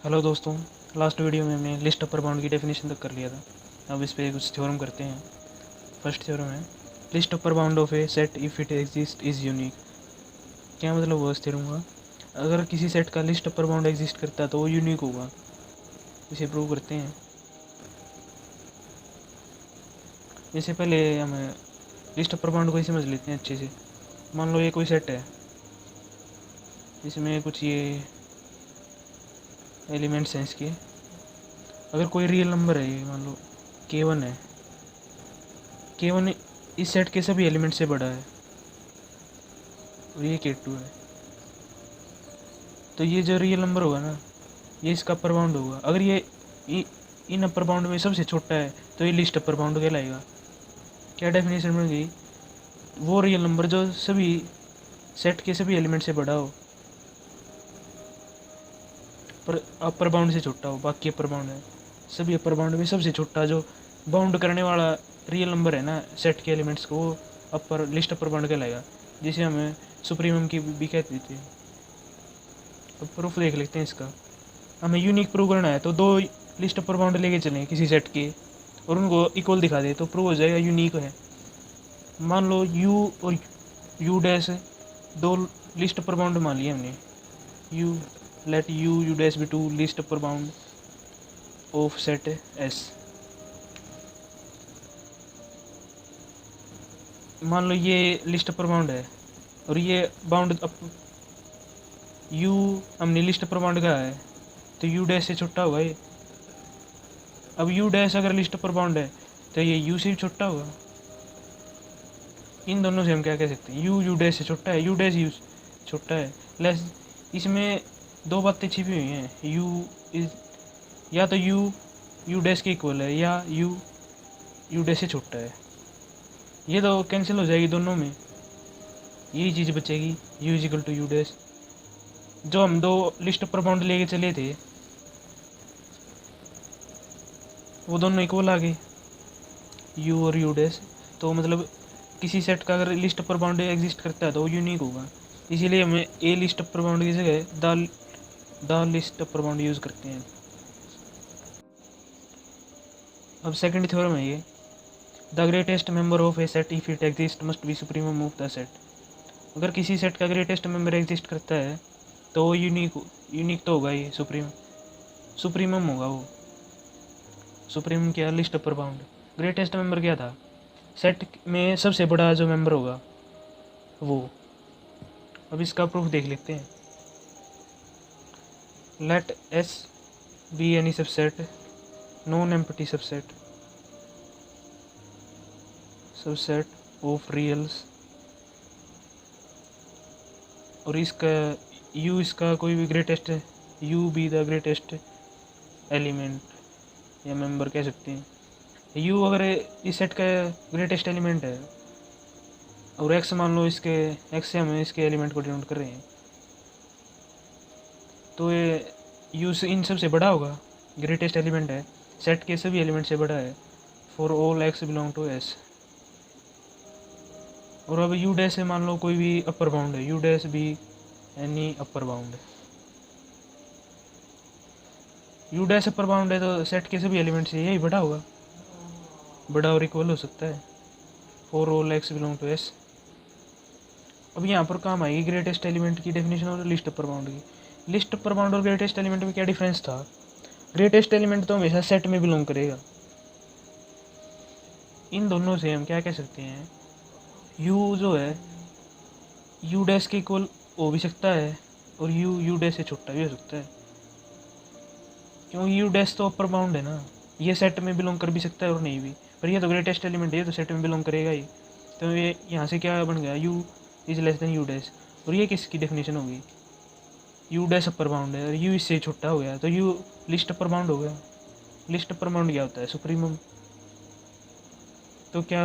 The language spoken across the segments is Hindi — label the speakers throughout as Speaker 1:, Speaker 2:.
Speaker 1: हेलो दोस्तों, लास्ट वीडियो में हमने लिस्ट अपर बाउंड की डेफिनेशन तक कर लिया था। अब इस पे कुछ थ्योरम करते हैं। फर्स्ट थ्योरम है list upper bound of A set if it exist is unique. क्या मतलब हुआ इस थ्योरम का? अगर किसी सेट का लिस्ट अपर बाउंड एग्जिस्ट करता है तो वो यूनिक होगा। इसे प्रूव करते हैं। जैसे पहले हम लिस्ट अपर बाउंड को ही समझ लेते हैं अच्छे से। मान लो ये कोई सेट है जिसमें कुछ ये एलिमेंट्स हैं इसके। अगर कोई रियल नंबर है, ये मान लो K1 है। K1 इस सेट के सभी एलिमेंट से बड़ा है और ये K2 है। तो ये जो रियल नंबर होगा ना, ये इसका अपर बाउंड होगा। अगर ये इन अपर बाउंड में सबसे छोटा है तो ये लिस्ट अपर बाउंड कहलाएगा। क्या डेफिनेशन बन गई? वो रियल नंबर जो सभी सेट के सभी एलिमेंट से बड़ा हो पर अपर बाउंड से छोटा हो। बाकी अपर बाउंड है, सभी अपर बाउंड में सबसे छोटा जो बाउंड करने वाला रियल नंबर है ना सेट के एलिमेंट्स को, वो अपर लिस्ट अपर बाउंड कहलाएगा, जिसे हमें सुप्रीमम की भी कहते थे। अब प्रूफ देख लेते हैं इसका। हमें यूनिक प्रूव करना है तो दो लिस्ट अपर बाउंड लेके चलें किसी सेट के और उनको इक्वल दिखा दे तो प्रूव हो जाएगा यूनिक है। मान लो यू और यू डैश दो लिस्ट अपर बाउंड मान लिए हमने। U let u dash be two least upper bound of set S. मान लो ये लिस्ट अपर बाउंड है और ये बाउंड यू हमने लिस्ट अपर बाउंड का है तो यू डैश से छोटा होगा ये। अब यू डैश अगर लिस्ट अपर बाउंड है तो ये यू से भी छोटा होगा। इन दोनों से हम क्या कह सकते हैं? यू डैश से छोटा है, यू डैश यू छोटा है। लेस इसमें दो बातें छिपी हुई हैं। यू इज या तो यू डैश के इक्वल है या यू डैश से छोटा है। ये तो कैंसिल हो जाएगी दोनों में, यही चीज़ बचेगी u is equal to u dash. जो हम दो लिस्ट अपर बाउंड लेके चले थे वो दोनों इक्वल आ गए, यू और यू डैश। तो मतलब किसी सेट का अगर लिस्ट अपर बाउंड एग्जिस्ट करता है तो वो यूनिक होगा। इसीलिए हमें ए लिस्ट अपर बाउंड की जगह the list upper bound use करते हैं। अब सेकंड थ्योरम है ये, the greatest member of A set if it exist must be supremum of the set. अगर किसी सेट का ग्रेटेस्ट मेंबर एग्जिस्ट करता है तो वो यूनिक तो होगा, ये सुप्रीमम होगा। वो सुप्रीमम क्या? List upper bound. Greatest member क्या था? सेट में सबसे बड़ा जो मेंबर होगा वो। अब इसका प्रूफ देख लेते हैं। Let S be any subset non empty subset of reals, और इसका यू इसका कोई भी greatest, U be the greatest element या मेंबर कह सकते हैं। यू अगर इस सेट का ग्रेटेस्ट एलिमेंट है और एक्स मान लो इसके, एक्स से हम इसके एलिमेंट को डिनोट कर रहे हैं, तो ये यू से इन सब से बड़ा होगा। ग्रेटेस्ट एलिमेंट है, सेट के सभी एलिमेंट से बड़ा है। For all x belong to S. और अब यू डैश से मान लो कोई भी अपर बाउंड है, यू डैश भी एनी अपर बाउंड है। यू डैश अपर बाउंड है तो सेट के सभी एलिमेंट से यही बड़ा होगा, बड़ा और इक्वल हो सकता है। For all x belong to S. अब यहाँ पर काम आएगी ग्रेटेस्ट एलिमेंट की डेफिनेशन और लिस्ट अपर बाउंड की। लिस्ट अपर बाउंड और ग्रेटेस्ट एलिमेंट में क्या डिफरेंस था? ग्रेटेस्ट एलिमेंट तो हमेशा सेट में बिलोंग करेगा। इन दोनों से हम क्या कह सकते हैं? यू जो है यू डैश के इक्वल हो भी सकता है और यू डैश से छोटा भी हो सकता है, क्योंकि यू डैश तो अपर बाउंड है ना। ये सेट में बिलोंग कर भी सकता है और नहीं भी, पर ये तो ग्रेटेस्ट एलिमेंट है तो सेट में बिलोंग करेगा ही। तो ये यहाँ से क्या बन गया? You is less than you dash. और ये किसकी डेफिनेशन होगी? यू डैश अपर बाउंड है और यू इससे छोटा हो गया तो यू लिस्ट अपर बाउंड हो गया। लिस्ट अपर बाउंड क्या होता है? सुप्रीमम। तो क्या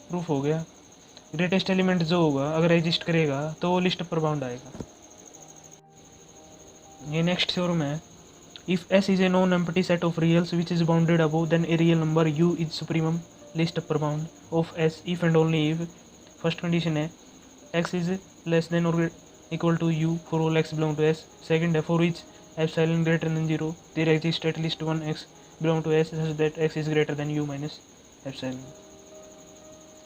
Speaker 1: प्रूफ हो गया? ग्रेटेस्ट एलिमेंट जो होगा अगर एग्जिस्ट करेगा तो वो लिस्ट अपर बाउंड आएगा। ये नेक्स्ट थ्योरम है, if S is a non-empty set of reals which is bounded above, then a real number U is supremum least upper bound of S if and only if first condition है x is less than or equal to U for all x belong to S, second है for each epsilon greater than 0 there exist at least one x belong to S such that x is greater than u minus epsilon.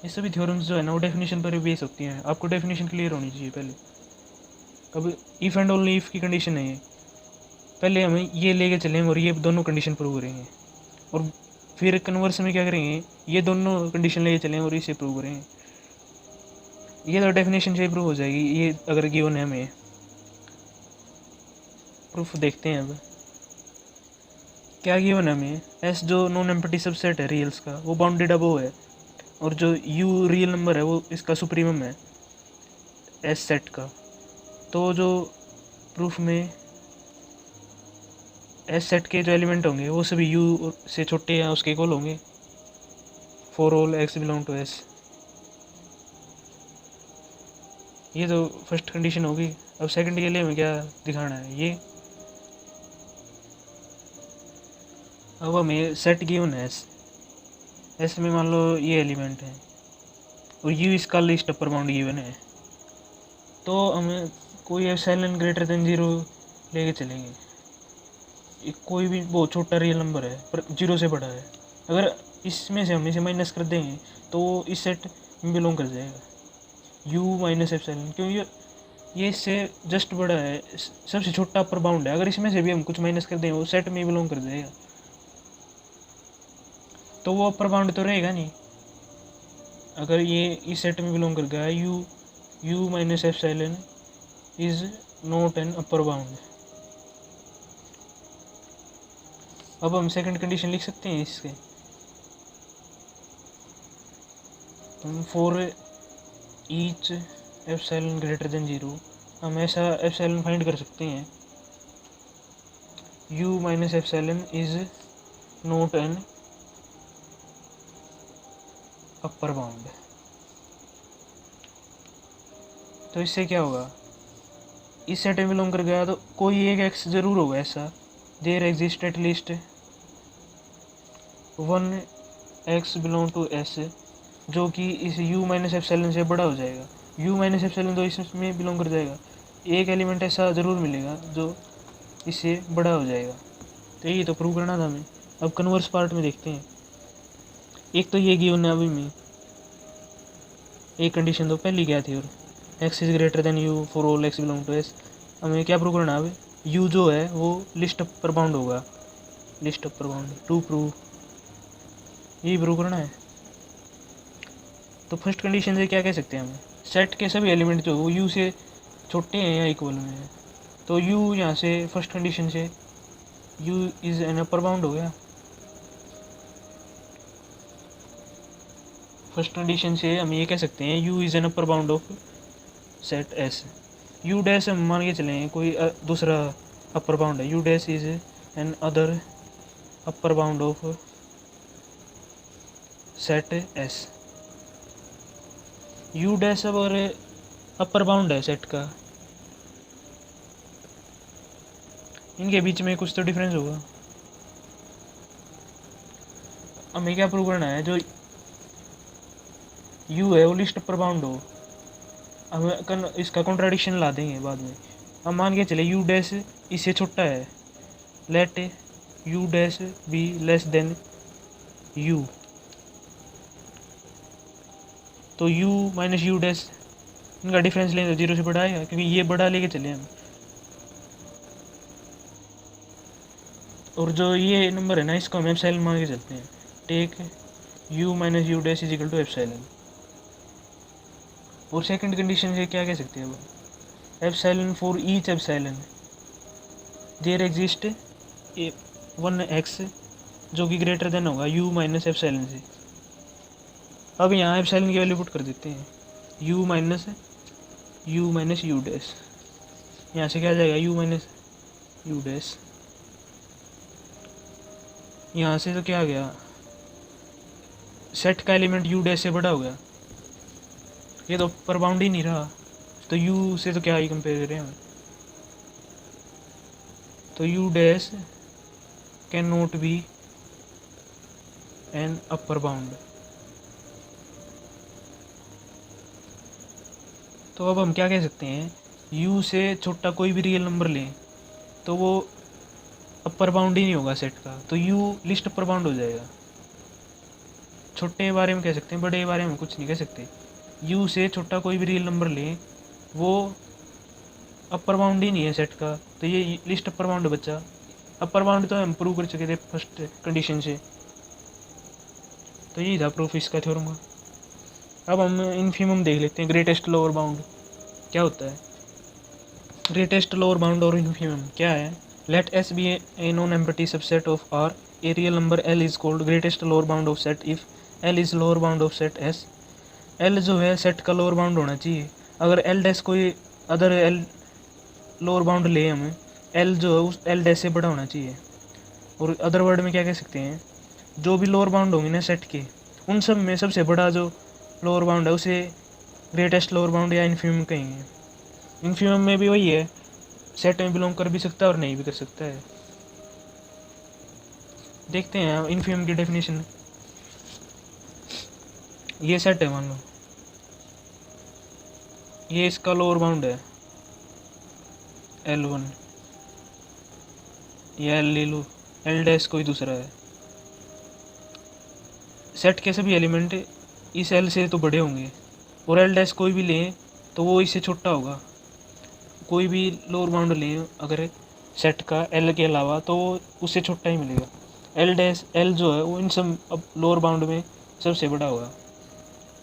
Speaker 1: ये सभी थ्योरम्स जो है ना वो डेफिनेशन पर बेस होती हैं, आपको डेफिनेशन क्लियर होनी चाहिए पहले। अब इफ़ एंड ओनली इफ़ की कंडीशन है ये, पहले हमें ये लेके चलेंगे और ये दोनों कंडीशन प्रूव करेंगे, और फिर कन्वर्स में क्या करेंगे, ये दोनों कंडीशन लेके चलेंगे और इसे प्रूव करेंगे। ये तो डेफिनेशन से प्रूव हो जाएगी ये, अगर गिवन है हमें। प्रूफ देखते हैं अब क्या गिवन है हमें। एस जो नॉन एम्प्टी सबसेट है रियल्स का, वो बाउंडेड अबव है, और जो यू रियल नंबर है वो इसका सुप्रीमम है एस सेट का। तो जो प्रूफ में एस सेट के जो एलिमेंट होंगे वो सभी यू से छोटे या उसके इक्वल होंगे for all x belong to S. ये तो फर्स्ट कंडीशन होगी। अब सेकंड के लिए हमें क्या दिखाना है, ये अब हमें सेट गिवन है एस में मान लो ये एलिमेंट है और यू इसका लिस्ट अपर बाउंड गिवन है, तो हमें कोई एप्सिलॉन ग्रेटर देन 0 लेके चलेंगे। कोई भी बहुत छोटा रियल नंबर है पर 0 से बड़ा है, अगर इसमें से हम इसे माइनस कर देंगे तो इस सेट में बिलोंग कर जाएगा u माइनस एप्सिलॉन, क्योंकि ये इससे जस्ट बड़ा है, सबसे छोटा अपर बाउंड है। अगर इसमें से भी हम कुछ माइनस कर दें वो सेट में बिलोंग कर जाएगा, तो वो अपर बाउंड तो रहेगा नहीं। अगर ये इस सेट में बिलोंग कर गया u minus epsilon is not an upper bound. अब हम सेकंड कंडीशन लिख सकते हैं इसके, हम for each epsilon greater than 0 हम ऐसा एप्सिलॉन फाइंड कर सकते हैं u minus epsilon is not an upper bound. तो इससे क्या होगा, इस सेट में बिलोंग कर गया तो कोई एक एक्स जरूर होगा ऐसा, there exist at least one x belong to S, जो कि इस u माइनस एप्सिलॉन से बड़ा हो जाएगा। u माइनस एप्सिलॉन तो इसमें बिलोंग कर जाएगा, एक एलिमेंट ऐसा ज़रूर मिलेगा जो इससे बड़ा हो जाएगा। तो यही तो प्रूव करना था हमें। अब कन्वर्स पार्ट में देखते हैं। एक तो ये गिवन है अभी में, एक कंडीशन तो पहली क्या थी, और x is greater than u for all x belong to s। हमें क्या प्रूव करना है अभी, u जो है वो लिस्ट अपर बाउंड होगा, least upper bound to prove, यही प्रूव करना है। तो फर्स्ट कंडीशन से क्या कह सकते हैं हम, सेट के सभी एलिमेंट जो वो u से छोटे हैं या इक्वल में हैं, तो u यहाँ से फर्स्ट कंडीशन से u is an upper bound हो गया। फर्स्ट कंडीशन से हम ये कह सकते हैं u is an upper bound of set s। u dash हम मान के चलें कोई दूसरा अपर बाउंड है, u dash is an other upper bound of set s। u dash अब और अपर बाउंड है सेट का, इनके बीच में कुछ तो डिफरेंस होगा। हमें क्या प्रूव करना है, जो u है वो लिस्ट अपर बाउंड हो। हम इसका कॉन्ट्राडिक्शन ला देंगे बाद में। हम मान के चले u डैश इससे छोटा है, let u dash be less than u, तो u माइनस u डैश इनका डिफरेंस लेंगे तो 0 से बड़ा आएगा, क्योंकि ये बड़ा लेके चले हम। और जो ये नंबर है ना इसको हम एप्सिलॉन मान के चलते हैं, take u minus u dash is equal to epsilon. और सेकंड कंडीशन से क्या कह सकते हैं अब, epsilon for each epsilon there exist one x जो कि ग्रेटर देन होगा u माइनस एप्सिलॉन से। अब यहाँ एप्सिलॉन की वैल्यू पुट कर देते हैं, u माइनस u डैश, यहाँ से क्या आ जाएगा u माइनस u डैश, यहाँ से तो क्या आ गया, सेट का एलिमेंट u डैश से बड़ा हो गया, ये तो पर बाउंड ही नहीं रहा, तो u से तो क्या ही कंपेयर करें हम, तो u dash can not be an upper bound. तो अब हम क्या कह सकते हैं, u से छोटा कोई भी रियल नंबर लें तो वो अपर बाउंड ही नहीं होगा सेट का, तो यू लिस्ट अपर बाउंड हो जाएगा। छोटे के बारे में कह सकते हैं, बड़े के बारे में कुछ नहीं कह सकते। यू से छोटा कोई भी रियल नंबर लें वो अपर बाउंड ही नहीं है सेट का, तो ये लिस्ट अपर बाउंड बचा। अपर बाउंड तो हम प्रूव कर चुके थे फर्स्ट कंडीशन से, तो यही था प्रूफ इसका थ्योरम का। अब हम इन्फीमम देख लेते हैं, ग्रेटेस्ट लोअर बाउंड क्या होता है। ग्रेटेस्ट लोअर बाउंड और इन्फीमम क्या है। Let S be a non empty subset of R, a real number L is called greatest lower bound of set if L is lower bound of set S. L जो है सेट का लोअर बाउंड होना चाहिए। अगर एल डैश कोई अदर एल लोअर बाउंड ले हमें, एल जो है उस एल डैश से बड़ा होना चाहिए। और अदर वर्ड में क्या कह सकते हैं, जो भी लोअर बाउंड होंगे ना सेट के, उन सब में सबसे बड़ा जो लोअर बाउंड है उसे ग्रेटेस्ट लोअर बाउंड या इन्फीमम कहेंगे। इन्फीमम में भी वही है, सेट में बिलोंग कर भी सकता है और नहीं भी कर सकता है। देखते हैं इन्फीमम की डेफिनेशन। ये सेट है, मान लो ये इसका लोअर बाउंड है L1, या एल ले लो, एल डैश कोई दूसरा है। सेट के सभी एलिमेंट इस एल से तो बड़े होंगे, और एल डैश कोई भी लें तो वो इससे छोटा होगा। कोई भी लोअर बाउंड लें अगर सेट का एल के अलावा, तो वो उससे छोटा ही मिलेगा। एल डैश एल जो है वो इन सब अब लोअर बाउंड में सबसे बड़ा होगा।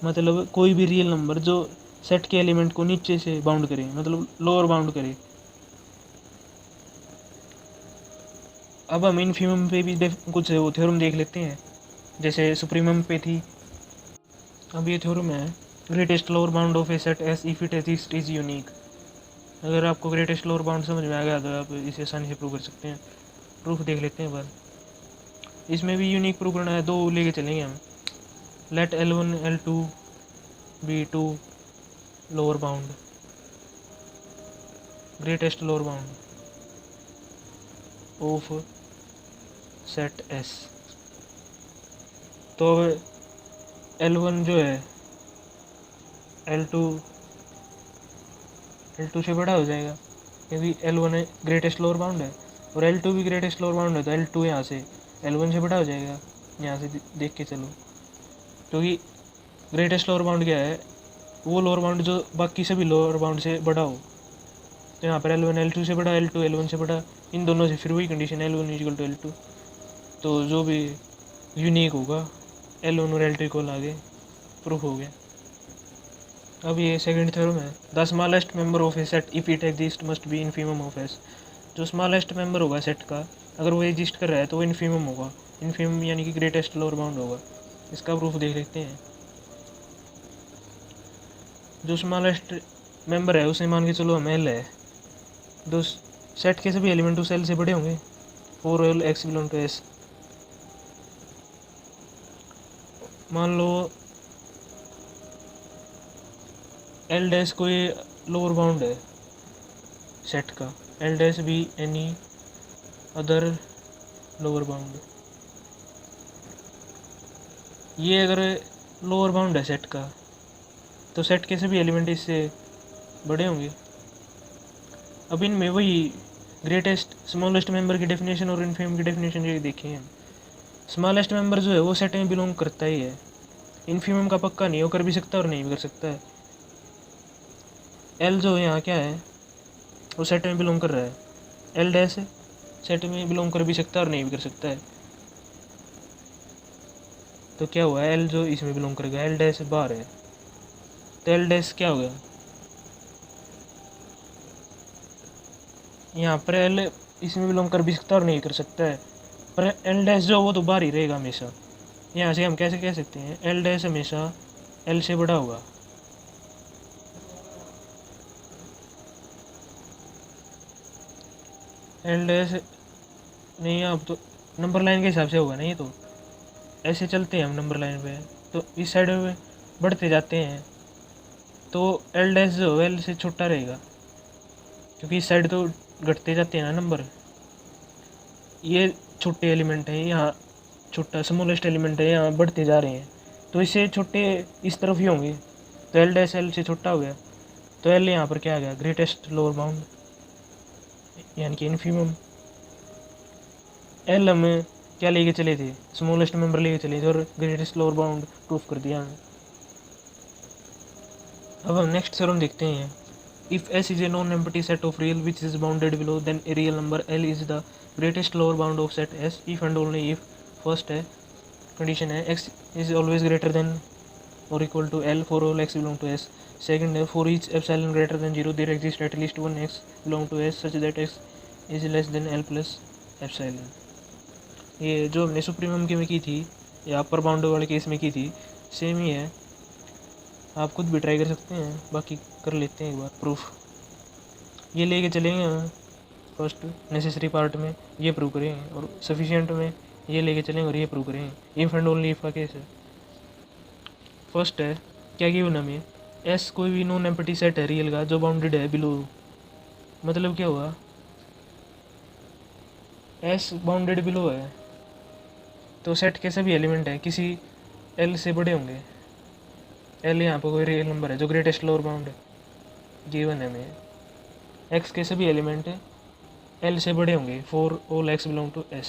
Speaker 1: मतलब कोई भी रियल नंबर जो सेट के एलिमेंट को नीचे से बाउंड करे, मतलब लोअर बाउंड करे। अब हम इन्फीमम पे भी कुछ वो थ्योरम देख लेते हैं, जैसे सुप्रीमम पे थी। अब ये थ्योरम है, greatest lower bound of A set S if it exist is unique. अगर आपको ग्रेटेस्ट लोअर बाउंड समझ में आ गया तो आप इसे आसानी से प्रूव कर सकते हैं। प्रूफ देख लेते हैं बस। इसमें भी यूनिक प्रूव करना है, दो लेके चलेंगे हम। Let L1 L2 be two lower bound, greatest lower bound of set S। तो अब L1 जो है L2 से बड़ा हो जाएगा, क्योंकि L1 ग्रेटेस्ट लोअर बाउंड है और L2 भी ग्रेटेस्ट लोअर बाउंड है, तो L2 यहाँ से L1 से बड़ा हो जाएगा। यहाँ से देख के चलो, क्योंकि ग्रेटेस्ट लोअर बाउंड क्या है, वो लोअर बाउंड जो बाकी सभी लोअर बाउंड से बड़ा हो। तो यहाँ पर L1 L2 से बड़ा, L2 L1 से बड़ा, इन दोनों से फिर वही condition L1 equal to L2। तो जो भी यूनिक होगा L1 और L2 को आगे प्रूफ हो गया। अब ये सेकंड थ्योरम है, the smallest member of A set if it exist must be infimum of S. जो स्मॉलेस्ट मेंबर होगा सेट का, अगर वो एग्जिस्ट कर रहा है तो वो इन्फीमम होगा। इन्फीमम यानी कि ग्रेटेस्ट लोअर बाउंड होगा। इसका प्रूफ देख लेते हैं। जो स्मॉलेस्ट मेंबर है उसे मान के चलो हम एल है, तो सेट के सभी एलिमेंट उस एल से बड़े होंगे। For L x belong to S, मान लो एल डैश कोई लोअर बाउंड है सेट का, L dash be any other lower bound. ये अगर लोअर बाउंड है सेट का, तो सेट के सभी एलिमेंट इससे बड़े होंगे। अब इनमें वही ग्रेटेस्ट स्मॉलेस्ट मेंबर की डेफिनेशन और इन्फीमम की डेफिनेशन ये देखें हम। स्मॉलेस्ट मेंबर जो है वो सेट में बिलोंग करता ही है। इन्फीमम का पक्का नहीं, वो कर भी सकता है और नहीं भी कर सकता है। एल जो यहाँ क्या है, वो सेट में बिलोंग कर रहा है। एल डैश सेट में बिलोंग कर भी सकता है और नहीं भी कर सकता है। तो क्या हुआ, एल जो इसमें बिलोंग करेगा, एल डैश बाहर है, तो एल डैश क्या हो गया, यहाँ पर एल इसमें बिलोंग कर भी सकता है और नहीं कर सकता है, पर एल डैश जो वो तो बाहर ही रहेगा हमेशा। यहाँ से हम कैसे कह सकते हैं, एल डैश हमेशा एल से बड़ा होगा। एल डैश नहीं, अब तो नंबर लाइन के हिसाब से होगा ना, ये तो ऐसे चलते हैं हम नंबर लाइन पे, तो इस साइड में बढ़ते जाते हैं, तो एल डैश जो एल से छोटा रहेगा, क्योंकि इस साइड तो घटते जाते हैं ना नंबर। ये छोटे एलिमेंट हैं, यहाँ छोटा स्मॉलेस्ट एलिमेंट है, यहाँ बढ़ते जा रहे हैं, तो इससे छोटे इस तरफ ही होंगे, तो एल डैश एल से छोटा हो गया, तो एल यहाँ पर क्या आ गया, ग्रेटेस्ट लोअर बाउंड यानी कि इन्फीमम। एल हमें क्या लेके चले थे, स्मॉलेस्ट मेंबर लेके चले थे और ग्रेटेस्ट लोअर बाउंड प्रूफ कर दिया हमें। अब हम नेक्स्ट थ्योरम देखते हैं। If S is a non-empty set of real which is bounded below, then a real number L is the greatest lower bound of set S if and only if first है कंडीशन है x is always greater than or equal to L for all x belong to S। Second है for each epsilon greater than 0 there exists at least one x belong to S such that x is less than L plus epsilon। ये जो हमने सुप्रीमम के में की थी या अपर बाउंड वाले केस में की थी सेम ही है, आप खुद भी ट्राई कर सकते हैं। बाकी कर लेते हैं एक बार प्रूफ। ये लेके चलेंगे हम फर्स्ट नेसेसरी पार्ट में, ये प्रूव करेंगे, और सफिशिएंट में ये लेके चलेंगे और ये प्रूव करेंगे। इफ एंड ओनली इफ का केस है। फर्स्ट है क्या गिवन हमें, एस कोई भी नॉन एम्प्टी सेट है रियल का जो बाउंडेड है बिलो। मतलब क्या हुआ, एस बाउंडेड बिलो है तो सेट के सभी एलिमेंट हैं किसी एल से बड़े होंगे। एल यहाँ पर कोई रियल नंबर है जो ग्रेटेस्ट लोअर बाउंड है गिवन है हमें। एक्स के सभी एलिमेंट एल से बड़े होंगे for all x belong to S.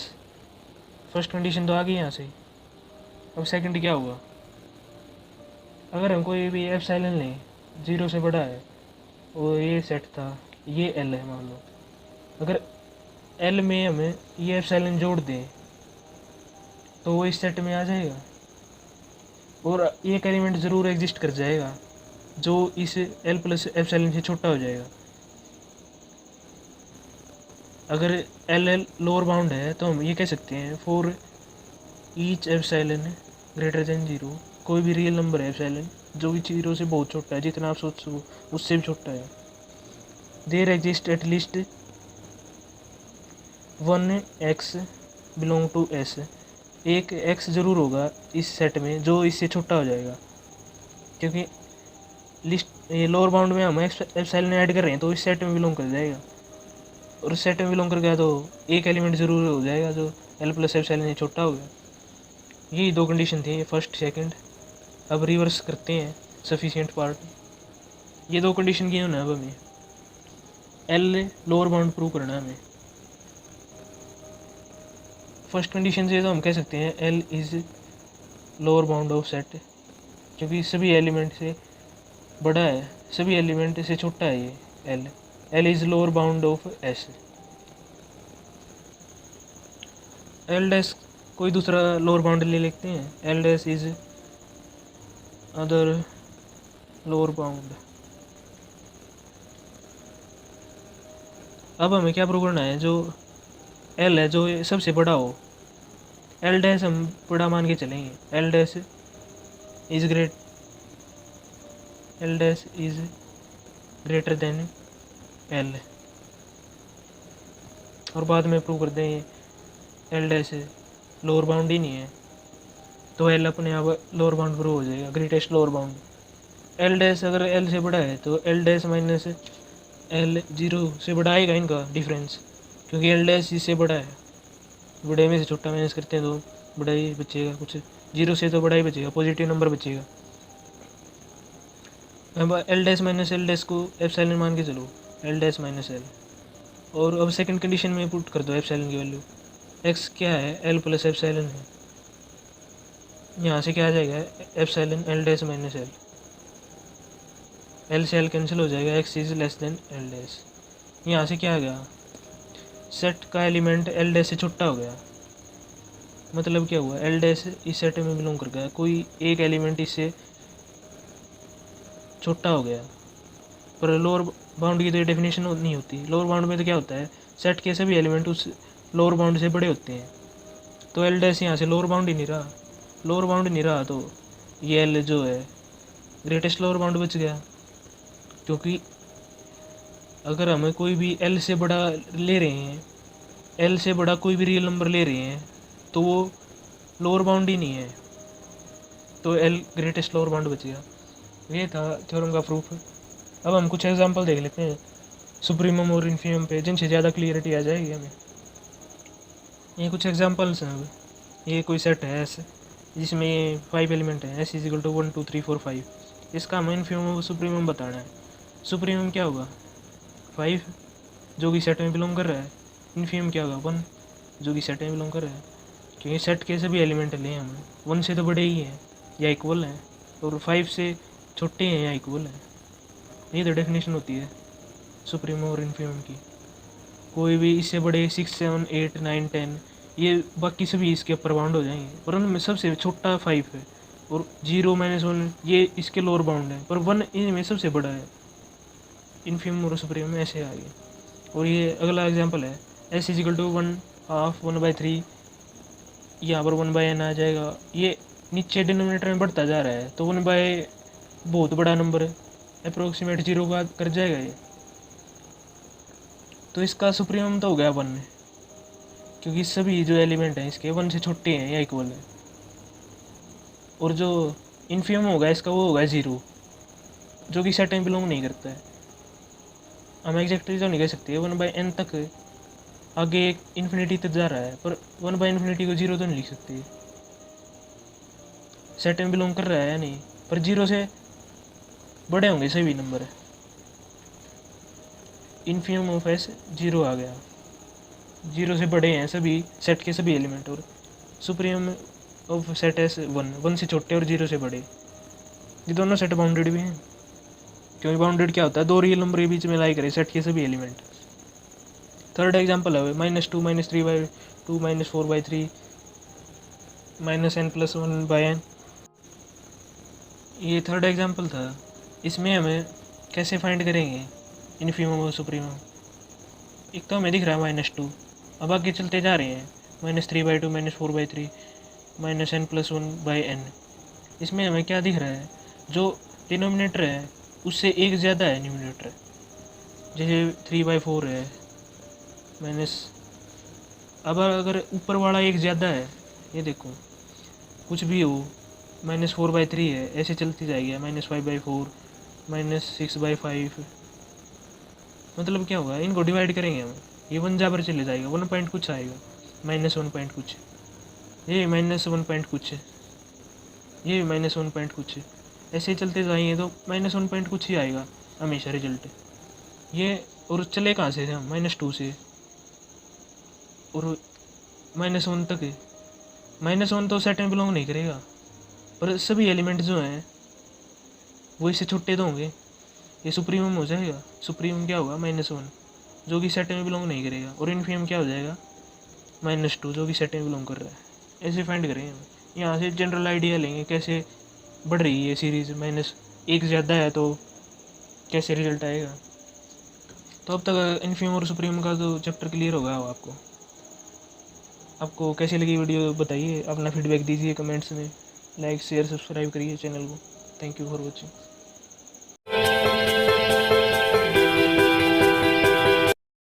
Speaker 1: First condition तो आ गई यहाँ से। अब सेकंड क्या हुआ, अगर हम कोई भी एप्सिलॉन लें 0 से बड़ा है और ये सेट था, ये एल है मान लो, अगर एल में हमें ये एप्सिलॉन जोड़ दें तो वो इस सेट में आ जाएगा और एक एलिमेंट ज़रूर एग्जिस्ट कर जाएगा जो इस एल प्लस एप्सिलॉन से छोटा हो जाएगा। अगर एल लोअर बाउंड है तो हम ये कह सकते हैं for each epsilon greater than 0, कोई भी रियल नंबर है एप्सिलॉन जो कि 0 से बहुत छोटा है, जितना आप सोच सको उससे भी छोटा है, there exist at least one x belong to S, एक एक्स ज़रूर होगा इस सेट में जो इससे छोटा हो जाएगा। क्योंकि लिस्ट ये लोअर बाउंड में हम एप्सिलॉन ऐड कर रहे हैं तो इस सेट में बिलोंग कर जाएगा, और इस सेट में बिलोंग कर गया तो एक एलिमेंट ज़रूर हो जाएगा जो एल प्लस एप्सिलॉन से छोटा हो गया। यही दो कंडीशन थी, फर्स्ट सेकंड। अब रिवर्स करते हैं सफिशिएंट पार्ट। ये दो कंडीशन की होना है। अब हमें एल लोअर बाउंड प्रूव करना है हमें। फर्स्ट कंडीशन से तो हम कह सकते हैं L is lower bound of set, क्योंकि सभी एलिमेंट से बड़ा है, सभी एलिमेंट से छोटा है ये L. L is lower bound of S. L dash कोई दूसरा लोअर बाउंड ले लेते हैं, L dash is other lower bound. अब हमें क्या प्रूव करना है, जो एल है जो सबसे बड़ा हो, एल डैश हम बड़ा मान के चलेंगे। L dash is greater then L, और बाद में प्रूव कर देंगे एल डैश लोअर बाउंड ही नहीं है तो एल अपने आप लोअर बाउंड प्रूव हो जाएगा, greatest lower bound. L dash अगर एल से बड़ा है तो एल डैश माइनस एल 0 से बड़ा आएगा इनका डिफरेंस, क्योंकि एल डैश इससे बड़ा है। बड़े में से छोटा माइनस करते हैं तो बड़ा ही बचेगा, कुछ 0 से तो बड़ा ही बचेगा, पॉजिटिव नंबर बचेगा। अब L dash minus L dash को एप्सिलॉन मान के चलो, एल डैश माइनस एल, और अब सेकंड कंडीशन में पुट कर दो एप्सिलॉन की वैल्यू। एक्स क्या है, एल प्लस एप्सिलॉन है, यहाँ से क्या आ जाएगा epsilon L dash minus L, L से एल कैंसिल हो जाएगा, x is less than L dash. यहाँ से क्या आ गया, सेट का एलिमेंट एल डैश से छोटा हो गया। मतलब क्या हुआ, एल डैश इस सेट में बिलोंग कर गया, कोई एक एलिमेंट इससे छोटा हो गया। पर लोअर बाउंड की तो ये डेफिनेशन नहीं होती। लोअर बाउंड में तो क्या होता है, सेट के सभी एलिमेंट उस लोअर बाउंड से बड़े होते हैं, तो एल डैश यहाँ से लोअर बाउंड ही नहीं रहा। लोअर बाउंड नहीं रहा तो ये एल जो है ग्रेटेस्ट लोअर बाउंड बच गया, क्योंकि अगर हमें कोई भी एल से बड़ा ले रहे हैं, एल से बड़ा कोई भी रियल नंबर ले रहे हैं तो वो लोअर बाउंड ही नहीं है, तो एल ग्रेटेस्ट लोअर बाउंड बच गया। ये था थ्योरम का प्रूफ। अब हम कुछ एग्जांपल देख लेते हैं सुप्रीमम और इन्फीमम पे, जिनसे ज़्यादा क्लियरिटी आ जाएगी हमें। ये कुछ एग्जांपल्स हैं। अब ये कोई सेट है एस जिसमें 5 एलिमेंट हैं, एस इजिकल टू 1 2 3 4 5। इसका हमें इन्फीमम और सुप्रीमम बताना है। सुप्रीमम क्या होगा, 5 जो कि सेट में बिलोंग कर रहा है। इन्फीमम क्या होगा, 1 जो कि सेट में बिलोंग कर रहा है, क्योंकि सेट के सभी एलिमेंट लिए हमने 1 से तो बड़े ही हैं या इक्वल हैं, और 5 से छोटे हैं या इक्वल हैं। ये तो डेफिनेशन होती है सुप्रीम और इन्फीमम की। कोई भी इससे बड़े 6, 7, 8, 9, 10 ये बाकी सभी इसके अपर बाउंड हो जाएंगे, पर उनमें सबसे छोटा 5 है, और 0, -1 ये इसके लोअर बाउंड है, पर 1 इनमें सबसे बड़ा है। इन्फीमम और सुप्रीम में ऐसे आगे। और ये अगला एग्जांपल है s = 1/2 1/3, यहाँ पर 1/n आ जाएगा। ये नीचे डिनोमिनेटर में बढ़ता जा रहा है, तो 1/, बहुत बड़ा नंबर है, अप्रोक्सीमेट 0 का कर जाएगा ये। तो इसका सुप्रीमम तो हो गया 1 में, क्योंकि सभी जो एलिमेंट हैं इसके 1 से छोटे हैं या इक्वल है। और जो इन्फीमम होगा इसका वो होगा 0, जो कि सेट में बिलोंग नहीं करता है। हम एग्जैक्टली तो नहीं कह सकते 1/n तक आगे एक इन्फिनिटी तक जा रहा है, पर 1/∞ को 0 तो नहीं लिख सकते, सेट में बिलोंग कर रहा है या नहीं, पर 0 से बड़े होंगे सभी नंबर है। इन्फीमम ऑफ s 0 आ गया, 0 से बड़े हैं सभी सेट के सभी एलिमेंट, और सुप्रीमम ऑफ सेट s 1 से छोटे और 0 से बड़े। ये दोनों सेट बाउंडेड भी हैं, क्योंकि बाउंडेड क्या होता है, दो रियल नंबर के बीच में लाई करे सेट के सभी एलिमेंट। थर्ड एग्जांपल है -2 -3/2 -4/3 -n+1/n। ये थर्ड एग्जांपल था। इसमें हमें कैसे फाइंड करेंगे इन्फीमम और सुप्रीमम। एक तो हमें दिख रहा है -2, अब आगे चलते जा रहे हैं -3/2 -4/3 -n+1/n। इसमें हमें क्या दिख रहा है, जो डिनोमिनेटर है उससे एक ज़्यादा है न्यूमिनेटर, जैसे 3/4 है माइनस। अब अगर ऊपर वाला एक ज़्यादा है, ये देखो कुछ भी हो, -4/3 है, ऐसे चलती जाएगी, -5/4 -6/5। मतलब क्या होगा, इनको डिवाइड करेंगे हम, ये 1 जा पर चले जाएगा, 1 पॉइंट कुछ आएगा, -1 पॉइंट कुछ, ये -1 पॉइंट कुछ है, ये -1 पॉइंट कुछ है, ऐसे चलते जाएंगे तो -1 पॉइंट कुछ ही आएगा हमेशा रिजल्ट ये। और चले कहाँ से हम, -2 से, और -1 तक है। -1 तो सेट में बिलोंग नहीं करेगा, पर सभी एलिमेंट जो हैं वो इससे छोटे तो होंगे, ये सुप्रीमम हो जाएगा। सुप्रीमम क्या होगा, -1, जो कि सेट में बिलोंग नहीं करेगा, और इन्फीमम क्या हो जाएगा, -2, जो कि सेट में बिलोंग कर रहा है। ऐसे फाइंड करेंगे हम, यहाँ से जनरल आइडिया लेंगे कैसे बढ़ रही है सीरीज़, -1 ज़्यादा है तो कैसे रिजल्ट आएगा। तो अब तक इन्फीमम और सुप्रीमम का तो चैप्टर क्लियर होगा आपको। आपको कैसी लगी वीडियो बताइए, अपना फीडबैक दीजिए कमेंट्स में, लाइक शेयर सब्सक्राइब करिए चैनल को। Thank you for watching.